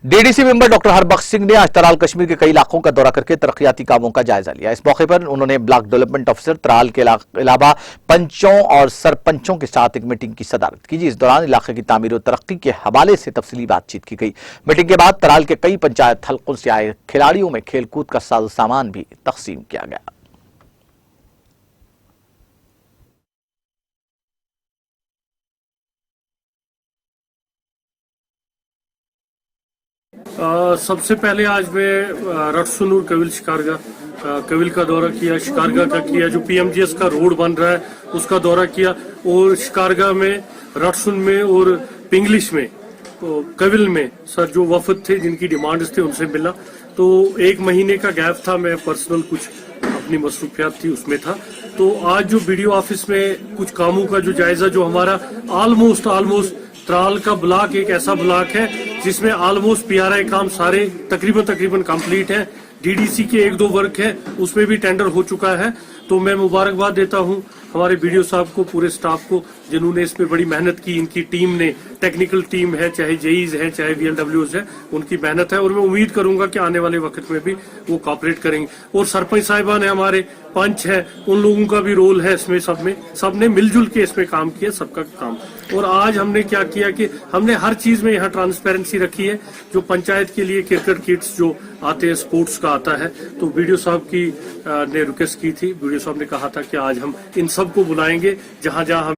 DDC member doctor Harbakhsh Singh ने आज तराल कश्मीर के कई इलाकों का दौरा करके तरक्याती कामों का जायजा लिया। इस मौके पर उन्होंने ब्लॉक डेवलपमेंट ऑफिसर तराल के अलावा पंचों और सरपंचों के साथ एक मीटिंग की सदारत की। इस दौरान इलाके की तामीर और तरक्की के हवाले से तफसीली बातचीत की गई। मीटिंग के बाद तराल के कई पंचायत हलकों से आए खिलाड़ियों में खेलकूद का साज सामान भी तकसीम किया गया। सबसे पहले आज मैं रटसुन कविल शिकारगाह कविल का दौरा किया, शिकारगाह का किया, जो पीएमजीएस का रोड बन रहा है उसका दौरा किया, और शिकारगाह में, रटसुन में और पिंगलिश में, कविल में सर जो वफद थे जिनकी डिमांड्स थे उनसे मिला। तो एक महीने का गैप था, मैं पर्सनल कुछ अपनी मसरूफियात थी उसमें था। तो आज जो बीडीओ ऑफिस में कुछ कामों का जो जायजा, जो हमारा ऑलमोस्ट तराल का ब्लॉक एक ऐसा ब्लॉक है जिसमें ऑलमोस्ट पीआरआई काम सारे तकरीबन कंप्लीट है। डीडीसी के एक दो वर्क है उसमें भी टेंडर हो चुका है। तो मैं मुबारकबाद देता हूं हमारे बीडीओ साहब को, पूरे स्टाफ को जिन्होंने इसमें बड़ी मेहनत की। इनकी टीम ने, टेक्निकल टीम है, चाहे जेईज है, चाहे वीएलडब्ल्यूज है, उनकी मेहनत है और मैं उम्मीद करूंगा कि आने वाले वक्त में भी वो कॉपरेट करेंगे। और सरपंच साहिबान है, हमारे पंच है, उन लोगों का भी रोल है इसमें, सबने मिलजुल के इसमें काम किया, सबका काम। और आज हमने क्या किया कि हमने हर चीज में यहाँ ट्रांसपेरेंसी रखी है। जो पंचायत के लिए क्रिकेट किट्स जो आते हैं, स्पोर्ट्स का आता है, तो बीडीओ साहब की ने रिक्वेस्ट की थी, बीडीओ साहब ने कहा था कि आज हम इन सबको बुलाएंगे जहां जहां